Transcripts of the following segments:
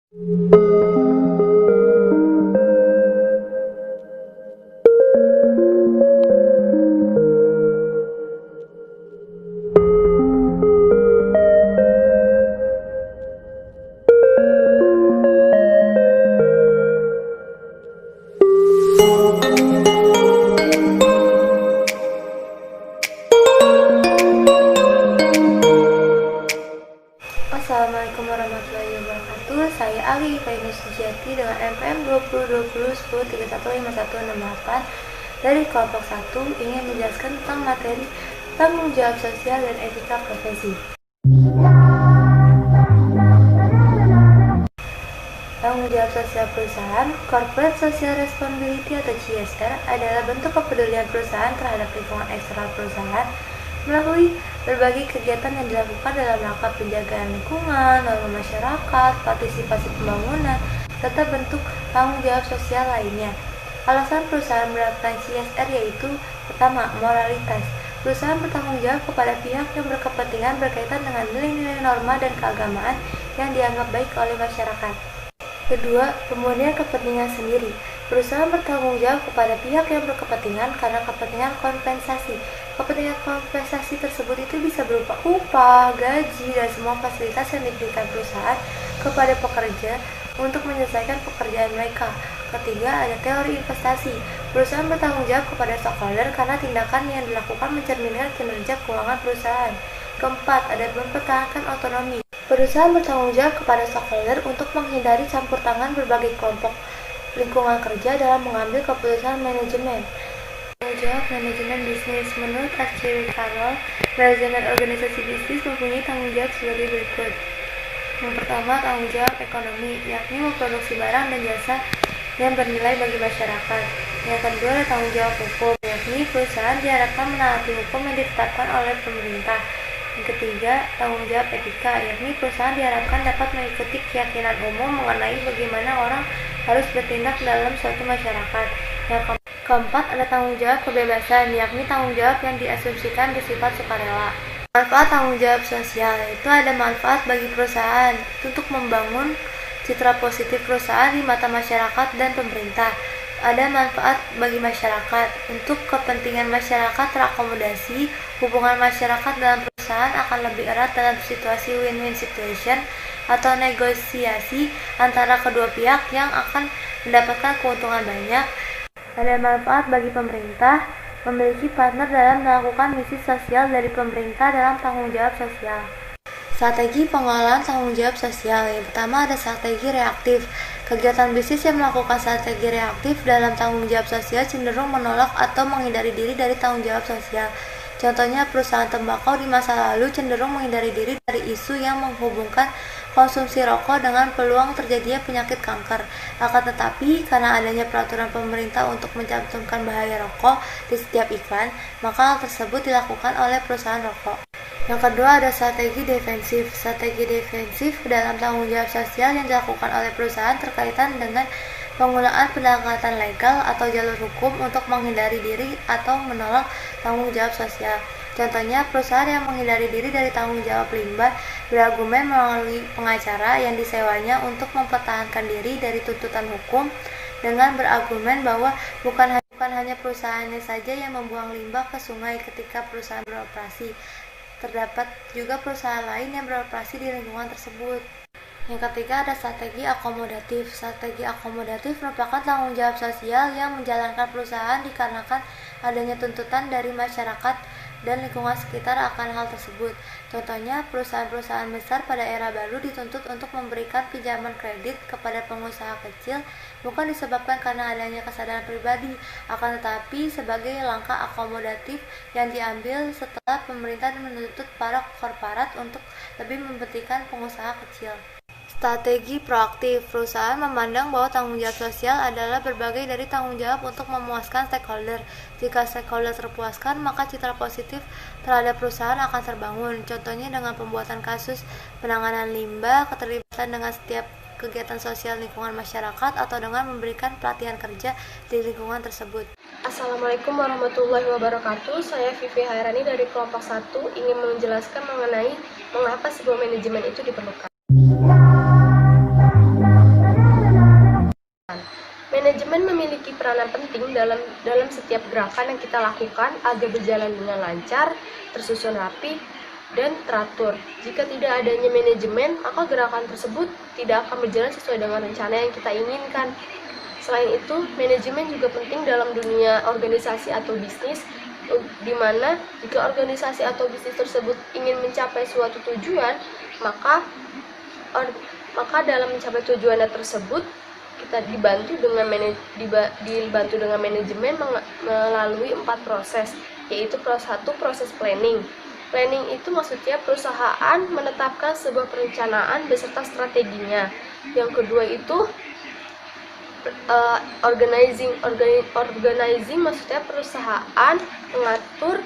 Assalamualaikum warahmatullahi wabarakatuh. Saya Ali Fainus Sujati dengan NPM 202010315168 dari kelompok 1 ingin menjelaskan tentang materi tanggung jawab sosial dan etika profesi. Tanggung jawab sosial perusahaan, Corporate Social Responsibility atau CSR, adalah bentuk kepedulian perusahaan terhadap lingkungan eksternal perusahaan melalui berbagai kegiatan yang dilakukan dalam rangka penjagaan lingkungan, norma masyarakat, partisipasi pembangunan, serta bentuk tanggung jawab sosial lainnya. Alasan perusahaan menerapkan CSR yaitu: pertama, moralitas. Perusahaan bertanggung jawab kepada pihak yang berkepentingan berkaitan dengan nilai-nilai norma dan keagamaan yang dianggap baik oleh masyarakat. Kedua, pemurnian kepentingan sendiri. Perusahaan bertanggung jawab kepada pihak yang berkepentingan karena kepentingan kompensasi. Kepentingan kompensasi tersebut itu bisa berupa upah, gaji, dan semua fasilitas yang diberikan perusahaan kepada pekerja untuk menyelesaikan pekerjaan mereka. Ketiga, ada teori investasi. Perusahaan bertanggung jawab kepada stockholder karena tindakan yang dilakukan mencerminkan kinerja keuangan perusahaan. Keempat, ada mempertahankan otonomi. Perusahaan bertanggung jawab kepada stockholder untuk menghindari campur tangan berbagai kelompok lingkungan kerja dalam mengambil keputusan manajemen. Tanggung jawab manajemen bisnis. Menurut Archie Carroll, manajemen organisasi bisnis mempunyai tanggung jawab sebagai berikut. Yang pertama, tanggung jawab ekonomi, yakni memproduksi barang dan jasa yang bernilai bagi masyarakat. Yang kedua, ada tanggung jawab hukum, yakni perusahaan diharapkan menaati hukum yang ditetapkan oleh pemerintah. Yang ketiga, tanggung jawab etika, yakni perusahaan diharapkan dapat mengikuti keyakinan umum mengenai bagaimana orang harus bertindak dalam suatu masyarakat. Yang keempat, ada tanggung jawab kebebasan, yakni tanggung jawab yang diasumsikan bersifat sukarela. Manfaat tanggung jawab sosial, yaitu ada manfaat bagi perusahaan untuk membangun citra positif perusahaan di mata masyarakat dan pemerintah. Ada manfaat bagi masyarakat untuk kepentingan masyarakat terakomodasi. Hubungan masyarakat dalam perusahaan akan lebih erat dalam situasi win-win situation atau negosiasi antara kedua pihak yang akan mendapatkan keuntungan banyak. Ada manfaat bagi pemerintah memiliki partner dalam melakukan misi sosial dari pemerintah dalam tanggung jawab sosial. Strategi pengelolaan tanggung jawab sosial. Yang pertama, ada strategi reaktif. Kegiatan bisnis yang melakukan strategi reaktif dalam tanggung jawab sosial cenderung menolak atau menghindari diri dari tanggung jawab sosial. Contohnya, perusahaan tembakau di masa lalu cenderung menghindari diri dari isu yang menghubungkan konsumsi rokok dengan peluang terjadinya penyakit kanker. Akan tetapi, karena adanya peraturan pemerintah untuk mencantumkan bahaya rokok di setiap iklan, maka hal tersebut dilakukan oleh perusahaan rokok. Yang kedua, ada strategi defensif. Strategi defensif dalam tanggung jawab sosial yang dilakukan oleh perusahaan terkaitan dengan penggunaan pendekatan legal atau jalur hukum untuk menghindari diri atau menolak tanggung jawab sosial. Contohnya, perusahaan yang menghindari diri dari tanggung jawab limbah berargumen melalui pengacara yang disewanya untuk mempertahankan diri dari tuntutan hukum dengan berargumen bahwa bukan hanya perusahaannya saja yang membuang limbah ke sungai ketika perusahaan beroperasi. Terdapat juga perusahaan lain yang beroperasi di lingkungan tersebut. Yang ketiga, ada strategi akomodatif. Strategi akomodatif merupakan tanggung jawab sosial yang menjalankan perusahaan dikarenakan adanya tuntutan dari masyarakat dan lingkungan sekitar akan hal tersebut. Contohnya, perusahaan-perusahaan besar pada era baru dituntut untuk memberikan pinjaman kredit kepada pengusaha kecil bukan disebabkan karena adanya kesadaran pribadi, akan tetapi sebagai langkah akomodatif yang diambil setelah pemerintah menuntut para korporat untuk lebih mementingkan pengusaha kecil. Strategi proaktif. Perusahaan memandang bahwa tanggung jawab sosial adalah berbagai dari tanggung jawab untuk memuaskan stakeholder. Jika stakeholder terpuaskan, maka citra positif terhadap perusahaan akan terbangun. Contohnya dengan pembuatan kasus penanganan limbah, keterlibatan dengan setiap kegiatan sosial lingkungan masyarakat, atau dengan memberikan pelatihan kerja di lingkungan tersebut. Assalamualaikum warahmatullahi wabarakatuh. Saya Vivi Hairani dari kelompok 1 ingin menjelaskan mengenai mengapa sebuah manajemen itu diperlukan. peranan penting dalam setiap gerakan yang kita lakukan agar berjalan dengan lancar, tersusun rapi, dan teratur. Jika tidak adanya manajemen, maka gerakan tersebut tidak akan berjalan sesuai dengan rencana yang kita inginkan. Selain itu, manajemen juga penting dalam dunia organisasi atau bisnis, di mana jika organisasi atau bisnis tersebut ingin mencapai suatu tujuan, maka dalam mencapai tujuannya tersebut kita dibantu dengan manajemen melalui 4 proses, yaitu proses planning. Planning itu maksudnya perusahaan menetapkan sebuah perencanaan beserta strateginya. Yang kedua itu organizing maksudnya perusahaan mengatur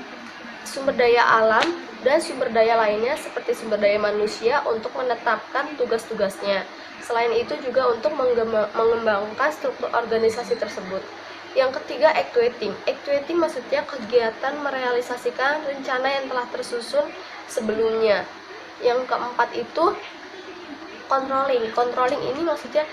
sumber daya alam dan sumber daya lainnya seperti sumber daya manusia untuk menetapkan tugas-tugasnya. Selain itu juga untuk mengembangkan struktur organisasi tersebut. Yang ketiga, actuating. Actuating maksudnya kegiatan merealisasikan rencana yang telah tersusun sebelumnya. Yang keempat itu controlling. Controlling ini maksudnya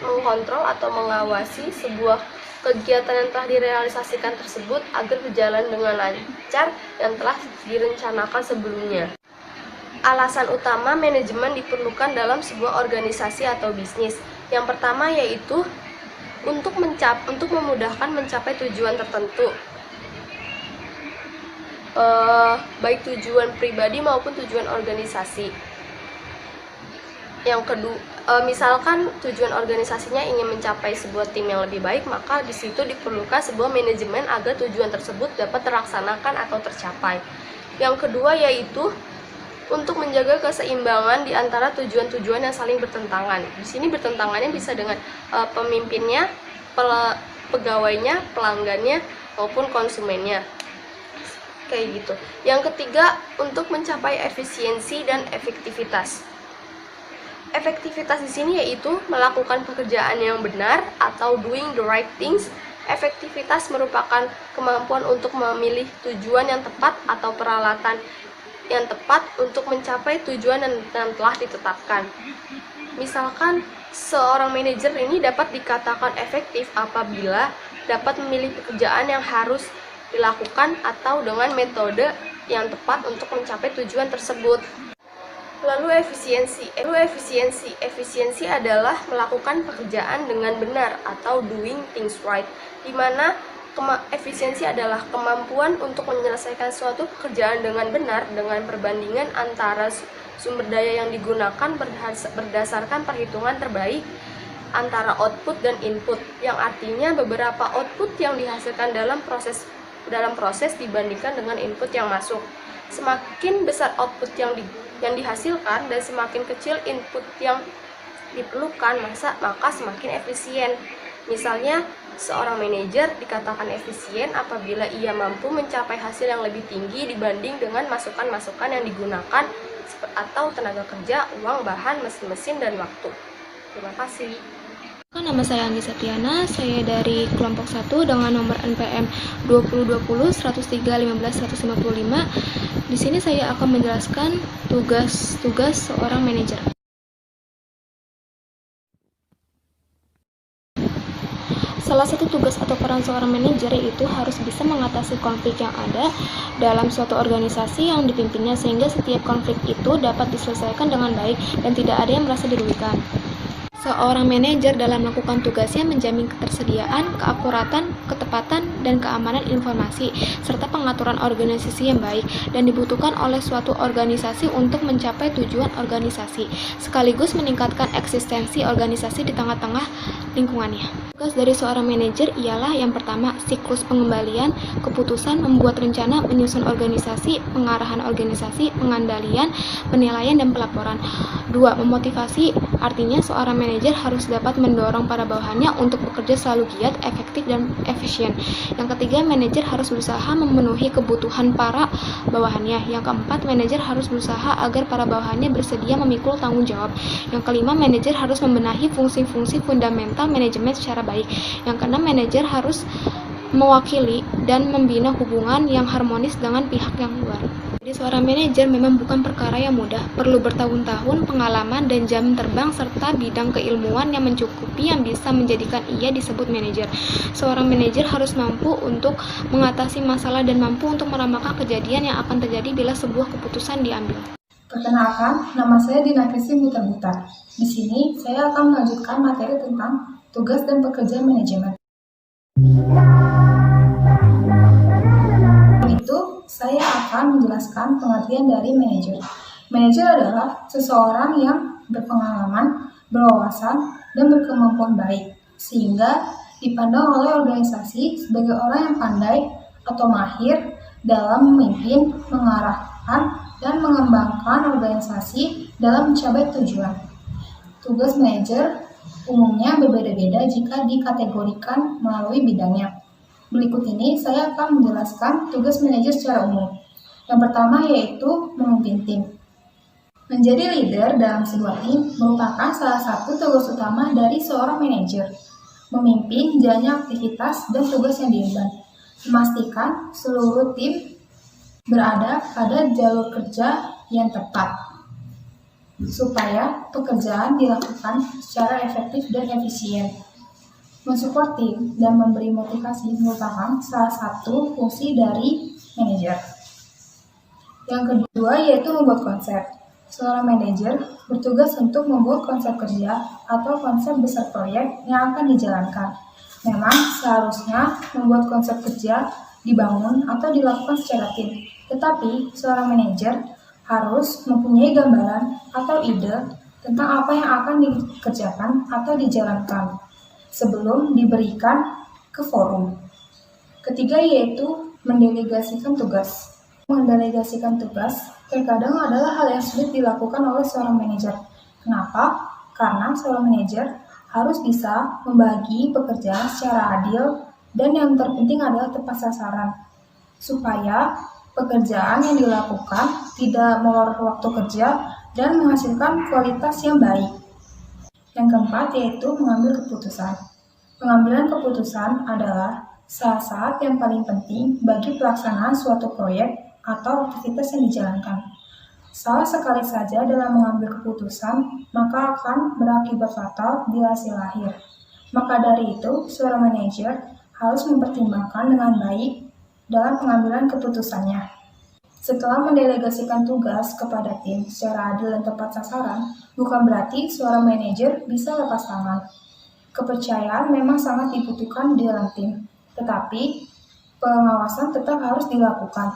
mengkontrol atau mengawasi sebuah kegiatan yang telah direalisasikan tersebut agar berjalan dengan lancar yang telah direncanakan sebelumnya. Alasan utama manajemen diperlukan dalam sebuah organisasi atau bisnis. Yang pertama yaitu untuk memudahkan mencapai tujuan tertentu, baik tujuan pribadi maupun tujuan organisasi. Yang kedua, misalkan tujuan organisasinya ingin mencapai sebuah tim yang lebih baik, maka di situ diperlukan sebuah manajemen agar tujuan tersebut dapat terlaksanakan atau tercapai. Yang kedua yaitu untuk menjaga keseimbangan di antara tujuan-tujuan yang saling bertentangan. Di sini bertentangannya bisa dengan pemimpinnya, pegawainya, pelanggannya, maupun konsumennya. Kayak gitu. Yang ketiga, untuk mencapai efisiensi dan efektivitas. Efektivitas di sini yaitu melakukan pekerjaan yang benar atau doing the right things. Efektivitas merupakan kemampuan untuk memilih tujuan yang tepat atau peralatan yang tepat untuk mencapai tujuan yang telah ditetapkan. Misalkan seorang manajer ini dapat dikatakan efektif apabila dapat memilih pekerjaan yang harus dilakukan atau dengan metode yang tepat untuk mencapai tujuan tersebut. Lalu efisiensi adalah melakukan pekerjaan dengan benar atau doing things right, di mana efisiensi adalah kemampuan untuk menyelesaikan suatu pekerjaan dengan benar dengan perbandingan antara sumber daya yang digunakan berdasarkan perhitungan terbaik antara output dan input, yang artinya beberapa output yang dihasilkan dalam proses dibandingkan dengan input yang masuk. Semakin besar output yang dihasilkan dan semakin kecil input yang diperlukan, maka semakin efisien. Misalnya, seorang manajer dikatakan efisien apabila ia mampu mencapai hasil yang lebih tinggi dibanding dengan masukan-masukan yang digunakan atau tenaga kerja, uang, bahan, mesin-mesin, dan waktu. Terima kasih. Nama saya Anggi Septiana, saya dari kelompok 1 dengan nomor NPM 2020 103 15 155. Di sini saya akan menjelaskan tugas-tugas seorang manajer. Salah satu tugas atau peran seorang manajer yaitu harus bisa mengatasi konflik yang ada dalam suatu organisasi yang dipimpinnya sehingga setiap konflik itu dapat diselesaikan dengan baik dan tidak ada yang merasa dirugikan. Seorang manajer dalam melakukan tugasnya menjamin ketersediaan, keakuratan, ketepatan, dan keamanan informasi, serta pengaturan organisasi yang baik dan dibutuhkan oleh suatu organisasi untuk mencapai tujuan organisasi, sekaligus meningkatkan eksistensi organisasi di tengah-tengah lingkungannya. Tugas dari seorang manajer ialah yang pertama, siklus pengembalian, keputusan, membuat rencana, menyusun organisasi, pengarahan organisasi, pengandalian, penilaian, dan pelaporan. 2. Memotivasi, artinya seorang manajer harus dapat mendorong para bawahannya untuk bekerja selalu giat, efektif, dan efisien. Yang ketiga, manajer harus berusaha memenuhi kebutuhan para bawahannya. Yang keempat, manajer harus berusaha agar para bawahannya bersedia memikul tanggung jawab. Yang kelima, manajer harus membenahi fungsi-fungsi fundamental manajemen secara baik. Yang keenam, manajer harus mewakili dan membina hubungan yang harmonis dengan pihak yang luar. Jadi seorang manajer memang bukan perkara yang mudah, perlu bertahun-tahun pengalaman dan jam terbang serta bidang keilmuan yang mencukupi yang bisa menjadikan ia disebut manajer. Seorang manajer harus mampu untuk mengatasi masalah dan mampu untuk meramalkan kejadian yang akan terjadi bila sebuah keputusan diambil. Perkenalkan, nama saya Dina Christine Butar. Di sini saya akan melanjutkan materi tentang tugas dan pekerjaan manajemen. Saya akan menjelaskan pengertian dari manajer. Manajer adalah seseorang yang berpengalaman, berwawasan, dan berkemampuan baik, sehingga dipandang oleh organisasi sebagai orang yang pandai atau mahir dalam memimpin, mengarahkan, dan mengembangkan organisasi dalam mencapai tujuan. Tugas manajer umumnya berbeda-beda jika dikategorikan melalui bidangnya. Berikut ini saya akan menjelaskan tugas manajer secara umum. Yang pertama yaitu memimpin tim. Menjadi leader dalam sebuah tim merupakan salah satu tugas utama dari seorang manajer. Memimpin jalannya aktivitas dan tugas yang diemban. Memastikan seluruh tim berada pada jalur kerja yang tepat, supaya pekerjaan dilakukan secara efektif dan efisien. Mensupport tim dan memberi motivasi merupakan salah satu fungsi dari manajer. Yang kedua yaitu membuat konsep. Seorang manajer bertugas untuk membuat konsep kerja atau konsep besar proyek yang akan dijalankan. Memang seharusnya membuat konsep kerja dibangun atau dilakukan secara tim. Tetapi seorang manajer harus mempunyai gambaran atau ide tentang apa yang akan dikerjakan atau dijalankan sebelum diberikan ke forum. Ketiga yaitu mendelegasikan tugas. Mendelegasikan tugas terkadang adalah hal yang sulit dilakukan oleh seorang manajer. Kenapa? Karena seorang manajer harus bisa membagi pekerjaan secara adil dan yang terpenting adalah tepat sasaran, supaya pekerjaan yang dilakukan tidak molor waktu kerja dan menghasilkan kualitas yang baik. Yang keempat yaitu mengambil keputusan. Pengambilan keputusan adalah saat yang paling penting bagi pelaksanaan suatu proyek atau aktivitas yang dijalankan. Salah sekali saja dalam mengambil keputusan, maka akan berakibat fatal di hasil akhir. Maka dari itu, seorang manajer harus mempertimbangkan dengan baik dalam pengambilan keputusannya. Setelah mendelegasikan tugas kepada tim secara adil dan tepat sasaran, bukan berarti seorang manajer bisa lepas tangan. Kepercayaan memang sangat dibutuhkan di dalam tim, tetapi pengawasan tetap harus dilakukan.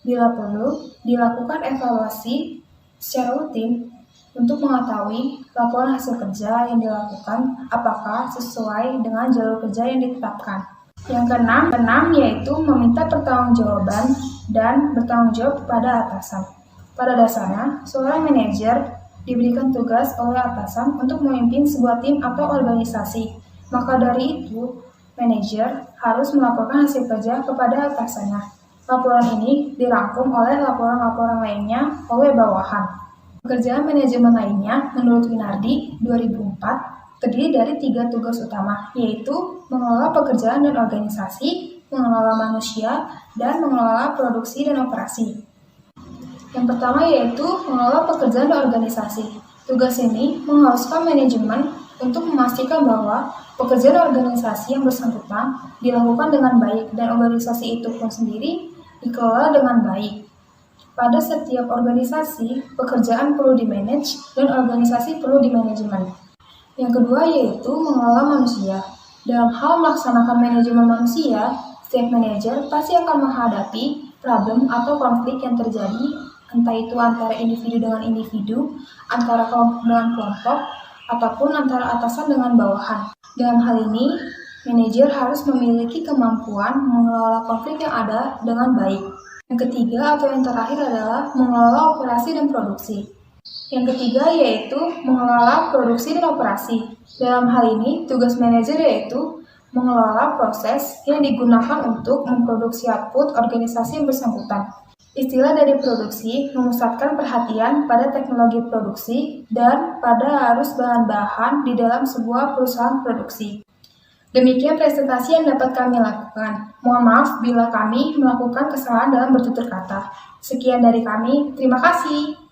Bila perlu, dilakukan evaluasi secara rutin untuk mengetahui laporan hasil kerja yang dilakukan apakah sesuai dengan jalur kerja yang ditetapkan. Yang keenam yaitu meminta pertanggungjawaban dan bertanggung jawab kepada atasan. Pada dasarnya, seorang manajer diberikan tugas oleh atasan untuk memimpin sebuah tim atau organisasi. Maka dari itu, manajer harus melaporkan hasil kerja kepada atasannya. Laporan ini dirangkum oleh laporan-laporan lainnya oleh bawahan. Pekerjaan manajemen lainnya menurut Winardi 2004 terdiri dari 3 tugas utama, yaitu mengelola pekerjaan dan organisasi, mengelola manusia, dan mengelola produksi dan operasi. Yang pertama yaitu mengelola pekerjaan dan organisasi. Tugas ini mengharuskan manajemen untuk memastikan bahwa pekerjaan organisasi yang bersangkutan dilakukan dengan baik dan organisasi itu pun sendiri dikelola dengan baik. Pada setiap organisasi, pekerjaan perlu dimanage dan organisasi perlu dimanajemen. Yang kedua yaitu mengelola manusia. Dalam hal melaksanakan manajemen manusia, setiap manajer pasti akan menghadapi problem atau konflik yang terjadi, entah itu antara individu dengan individu, antara kelompok dengan kelompok, ataupun antara atasan dengan bawahan. Dalam hal ini, manajer harus memiliki kemampuan mengelola konflik yang ada dengan baik. Yang ketiga atau yang terakhir adalah mengelola operasi dan produksi. Yang ketiga yaitu mengelola produksi dan operasi. Dalam hal ini, tugas manajer yaitu mengelola proses yang digunakan untuk memproduksi output organisasi yang bersangkutan. Istilah dari produksi memusatkan perhatian pada teknologi produksi dan pada arus bahan-bahan di dalam sebuah perusahaan produksi. Demikian presentasi yang dapat kami lakukan. Mohon maaf bila kami melakukan kesalahan dalam bertutur kata. Sekian dari kami, terima kasih.